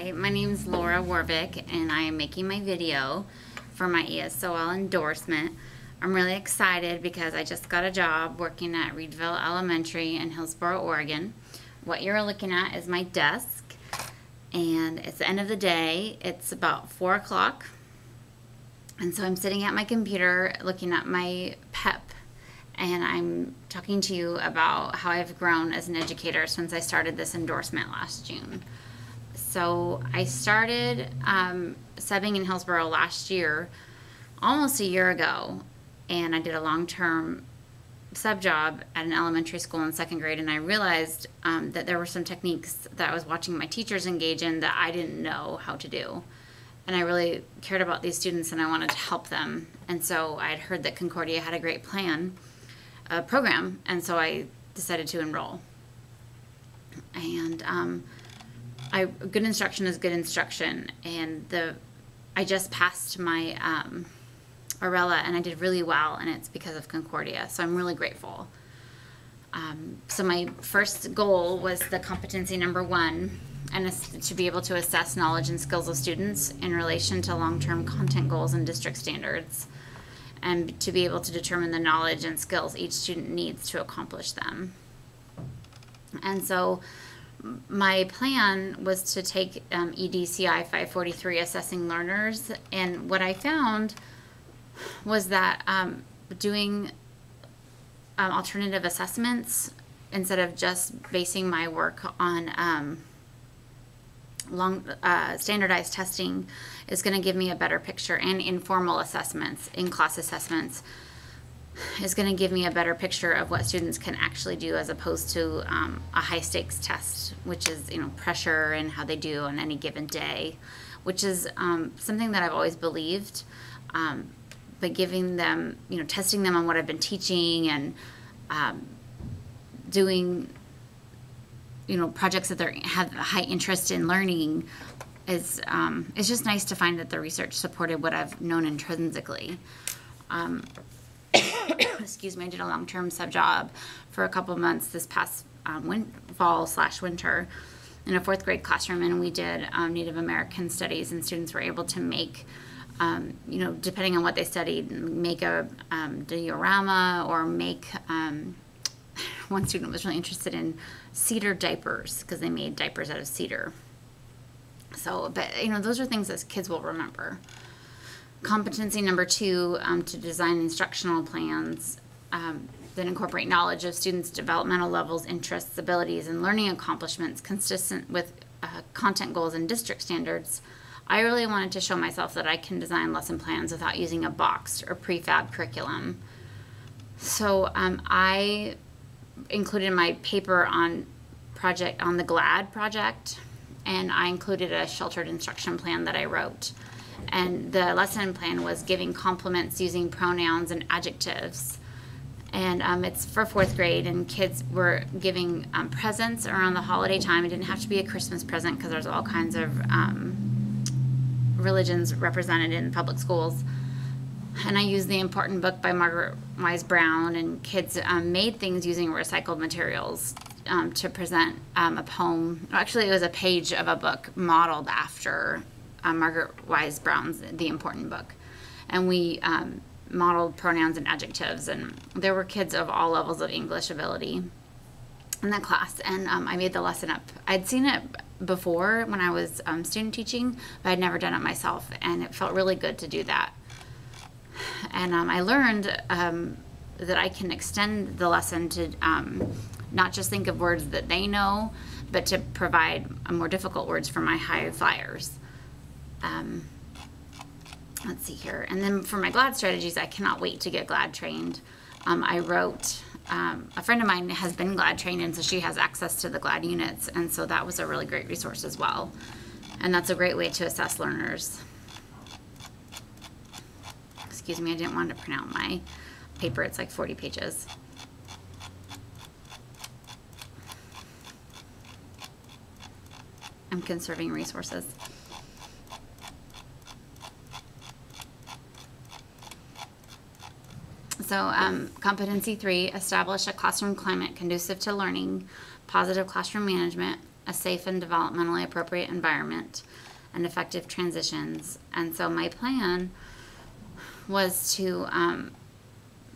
Hi, my name is Laura Waarvick, and I am making my video for my ESOL endorsement. I'm really excited because I just got a job working at Reedville Elementary in Hillsboro, Oregon. What you're looking at is my desk, and it's the end of the day. It's about 4 o'clock, and so I'm sitting at my computer looking at my PEP, and I'm talking to you about how I've grown as an educator since I started this endorsement last June. So I started subbing in Hillsboro last year, almost a year ago, and I did a long-term sub job at an elementary school in second grade, and I realized that there were some techniques that I was watching my teachers engage in that I didn't know how to do. And I really cared about these students and I wanted to help them. And so I had heard that Concordia had a great program, and so I decided to enroll. And good instruction is good instruction, and I just passed my Arella, and I did really well, and it's because of Concordia, so I'm really grateful. So my first goal was the competency number 1, and to be able to assess knowledge and skills of students in relation to long-term content goals and district standards, and to be able to determine the knowledge and skills each student needs to accomplish them. And so my plan was to take EDCI 543, Assessing Learners, and what I found was that doing alternative assessments instead of just basing my work on standardized testing is going to give me a better picture, and informal assessments, in-class assessments, is going to give me a better picture of what students can actually do, as opposed to a high-stakes test, which is, pressure and how they do on any given day, which is something that I've always believed. But giving them, testing them on what I've been teaching, and doing, projects that they have a high interest in learning is it's just nice to find that the research supported what I've known intrinsically. Excuse me, I did a long-term sub job for a couple of months this past fall/winter in a 4th grade classroom, and we did Native American studies, and students were able to make, depending on what they studied, make a diorama, or make, one student was really interested in cedar diapers because they made diapers out of cedar. So, but those are things that kids will remember. Competency number 2, to design instructional plans that incorporate knowledge of students' developmental levels, interests, abilities, and learning accomplishments consistent with content goals and district standards. I really wanted to show myself that I can design lesson plans without using a boxed or prefab curriculum. So I included my paper on the GLAD project, and I included a sheltered instruction plan that I wrote. And the lesson plan was giving compliments using pronouns and adjectives. And it's for 4th grade, and kids were giving presents around the holiday time. It didn't have to be a Christmas present because there's all kinds of religions represented in public schools. And I used the Important Book by Margaret Wise Brown, and kids made things using recycled materials to present a poem. Actually, it was a page of a book modeled after Margaret Wise Brown's The Important Book. And we modeled pronouns and adjectives, and there were kids of all levels of English ability in that class, and I made the lesson up. I'd seen it before when I was student teaching, but I'd never done it myself, and it felt really good to do that. And I learned that I can extend the lesson to not just think of words that they know, but to provide more difficult words for my high flyers. Let's see here. And then for my GLAD strategies, I cannot wait to get GLAD trained. I wrote, a friend of mine has been GLAD trained, and so she has access to the GLAD units, and so that was a really great resource as well. And that's a great way to assess learners. Excuse me, I didn't want to print out my paper. It's like 40 pages. I'm conserving resources. So competency 3, establish a classroom climate conducive to learning, positive classroom management, a safe and developmentally appropriate environment, and effective transitions. And so my plan was to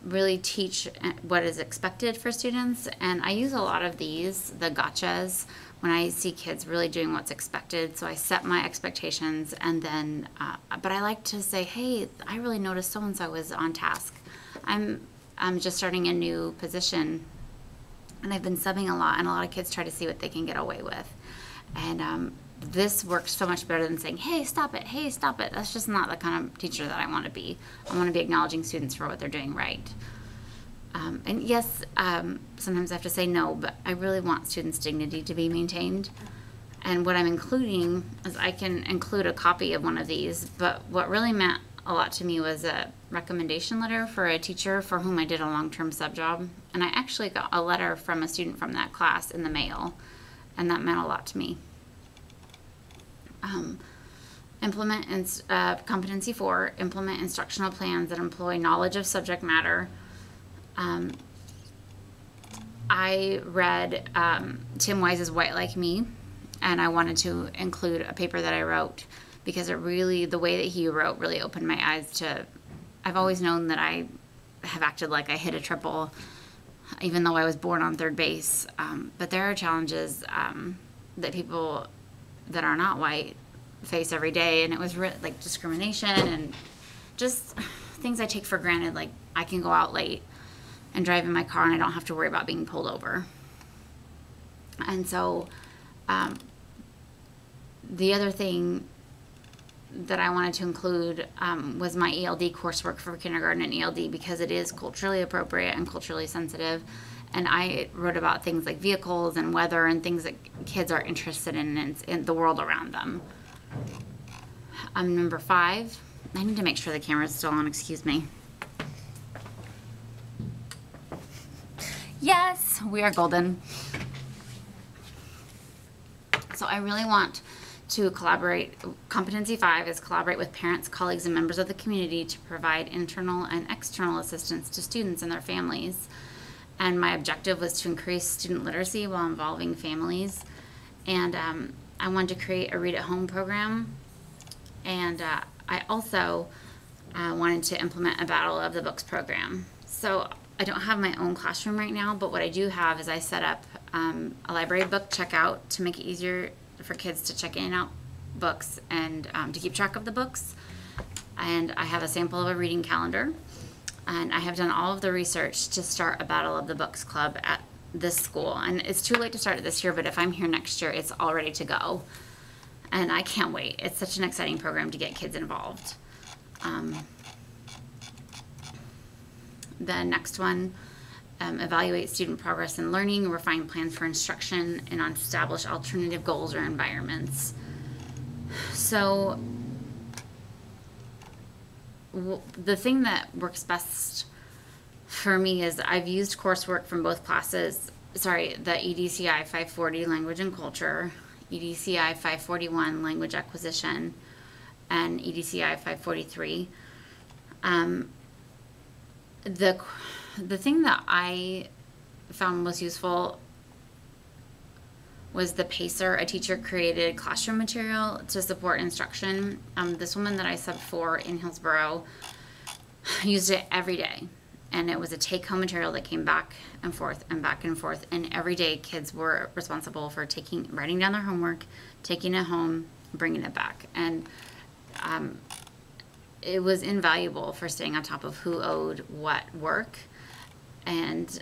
really teach what is expected for students. And I use a lot of these, the gotchas, when I see kids really doing what's expected. So I set my expectations, and then, but I like to say, hey, I really noticed so-and-so was on task. I'm just starting a new position, and I've been subbing a lot, and a lot of kids try to see what they can get away with. And this works so much better than saying, hey, stop it, hey, stop it. That's just not the kind of teacher that I want to be. I want to be acknowledging students for what they're doing right. And yes, sometimes I have to say no, but I really want students' dignity to be maintained. And what I'm including is I can include a copy of one of these, but what really meant a lot to me was a recommendation letter for a teacher for whom I did a long-term sub job. And I actually got a letter from a student from that class in the mail, and that meant a lot to me. Implement competency 4, implement instructional plans that employ knowledge of subject matter. I read Tim Wise's White Like Me, and I wanted to include a paper that I wrote because it really, the way that he wrote really opened my eyes to, I've always known that I have acted like I hit a triple, even though I was born on third base. But there are challenges that people that are not white face every day, and it was like discrimination and just things I take for granted, like I can go out late and drive in my car and I don't have to worry about being pulled over. And so the other thing that I wanted to include was my ELD coursework for kindergarten and ELD, because it is culturally appropriate and culturally sensitive. And I wrote about things like vehicles and weather and things that kids are interested in the world around them. Number 5, I need to make sure the camera's still on, excuse me. Yes, we are golden. So I really want to collaborate. Competency 5 is collaborate with parents, colleagues, and members of the community to provide internal and external assistance to students and their families. And my objective was to increase student literacy while involving families. And I wanted to create a read at home program. And I also wanted to implement a Battle of the Books program. So I don't have my own classroom right now, but what I do have is I set up a library book checkout to make it easier for kids to check in and out books and to keep track of the books. And I have a sample of a reading calendar. And I have done all of the research to start a Battle of the Books club at this school. And it's too late to start it this year, but if I'm here next year, it's all ready to go. And I can't wait. It's such an exciting program to get kids involved. The next one, evaluate student progress in learning, refine plans for instruction, and establish alternative goals or environments. So the thing that works best for me is I've used coursework from both classes, the EDCI 540 Language and Culture, EDCI 541 Language Acquisition, and EDCI 543. The thing that I found most useful was the PACER, a teacher-created classroom material to support instruction. This woman that I subbed for in Hillsborough used it every day, and it was a take-home material that came back and forth and back and forth, and every day kids were responsible for writing down their homework, taking it home, bringing it back, and it was invaluable for staying on top of who owed what work. And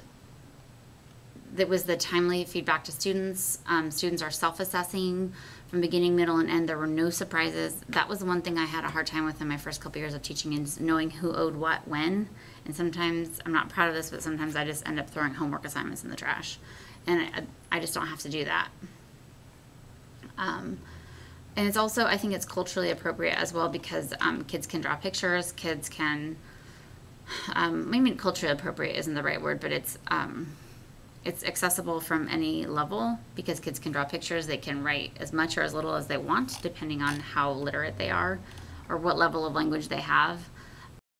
that was the timely feedback to students. Students are self-assessing from beginning, middle, and end. There were no surprises. That was the one thing I had a hard time with in my first couple years of teaching, is knowing who owed what when. And sometimes, I'm not proud of this, but sometimes I just end up throwing homework assignments in the trash. And I just don't have to do that. And it's also, I think it's culturally appropriate as well, because kids can draw pictures, kids can, I mean, culturally appropriate isn't the right word, but it's accessible from any level, because kids can draw pictures, they can write as much or as little as they want, depending on how literate they are or what level of language they have.